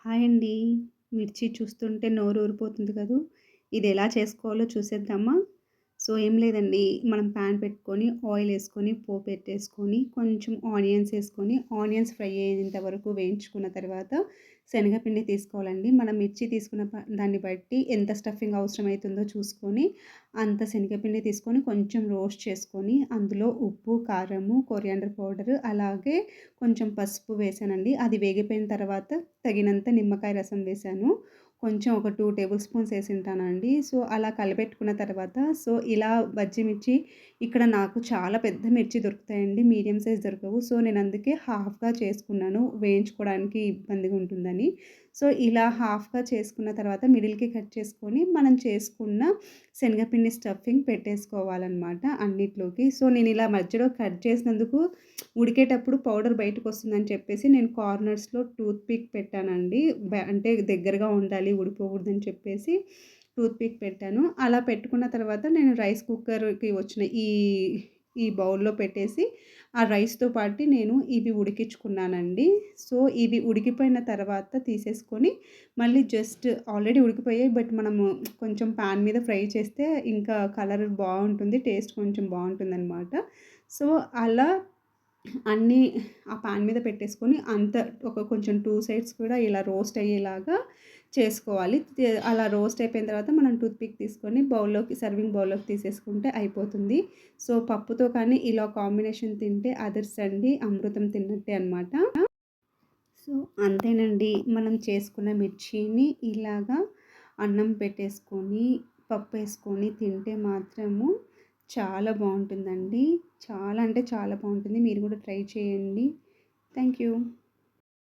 Hi అండి. మిర్చి చూస్తుంటే నోరు ఊరిపోతుంది కదూ! ఇది ఎలా చేసుకోవాలో చూసేద్దామా? సో, ఏం లేదండి. మనం పాన్ పెట్టుకొని, ఆయిల్ ఏసుకొని, పోపెట్టేసుకొని, కొంచెం ఆనియన్స్ ఏసుకొని, ఆనియన్స్ ఫ్రై అయ్యేంత వరకు వేయించుకున్న తర్వాత, శనగపిండి తీసుకోవాలండి. మనం మిర్చి తీసుకున్న దాన్ని బట్టి ఎంత స్టఫింగ్ అవసరమైతుందో చూసుకొని, అంత శనగపిండి తీసుకొని, కొంచెం రోస్ట్ చేసుకొని, అందులో ఉప్పు, కారము, కొరియాండర్ పౌడరు, అలాగే కొంచెం పసుపు వేశానండి. అది వేగిపోయిన తర్వాత తగినంత నిమ్మకాయ రసం వేశాను. కొంచెం ఒక 2 టేబుల్ స్పూన్స్ ఏసుంటానండి. సో, అలా కలిపెట్టుకున్న తర్వాత ఇలా బజ్జీ మిర్చి ఇక్కడ నాకు చాలా పెద్ద మిర్చి దొరుకుతాయండి. మీడియం సైజ్ దొరకవు. సో, నేను అందుకే హాఫ్‌గా చేసుకున్నాను. వేయించుకోవడానికి ఇబ్బందిగా ఉంటుందని. సో, ఇలా హాఫ్‌గా చేసుకున్న తర్వాత మిడిల్‌కి కట్ చేసుకొని, మనం చేసుకున్న శనగపిండి స్టఫింగ్ పెట్టేసుకోవాలనమాట అన్నిట్లోకి. సో, నేను ఇలా మధ్యలో కట్ చేసినందుకు ఉడికేటప్పుడు పౌడర్ బయటకొస్తుందని చెప్పేసి నేను కార్నర్స్‌లో టూత్ పిక్ పెట్టానండి. అంటే దగ్గరగా ఉండాలి, ఊడిపోకూడదని చెప్పేసి టూత్ పిక్ పెట్టాను. అలా పెట్టుకున్న తర్వాత నేను రైస్ కుక్కర్‌కి వచ్చిన ఈ బౌల్‌లో పెట్టేసి, ఆ రైస్‌తో పాటు నేను ఇవి ఉడికించుకున్నానండి. సో, ఇవి ఉడికిపోయిన తర్వాత తీసేసుకొని, మళ్ళీ జస్ట్ ఆల్రెడీ ఉడికిపోయాయి. బట్ మనము కొంచెం పాన్ మీద ఫ్రై చేస్తే ఇంకా కలర్ బావుంటుంది. టేస్ట్ కొంచెం బావుంటుందనమాట. సో, అలా అన్నీ ఆ పాన్ మీద పెట్టేసుకొని కొంచెం 2 సైడ్స్ కూడా ఇలా రోస్ట్ అయ్యేలాగా చేసుకోవాలి. అలా రోస్ట్ అయిపోయిన తర్వాత మనం టూత్ పిక్ తీసుకొని సర్వింగ్ బౌల్‌లోకి తీసేసుకుంటే అయిపోతుంది. సో, పప్పుతో కానీ ఇలా కాంబినేషన్ తింటే అదర్సండి. అమృతం తిన్నట్టే అనమాట. సో, అంతేనండి. మనం చేసుకున్న మిర్చిని ఇలాగా అన్నం పెట్టేసుకొని, పప్పేసుకొని తింటే మాత్రము చాలా బావుంటుందండి. చాలా అంటే చాలా బావుంటుంది. మీరు కూడా ట్రై చేయండి. Thank you.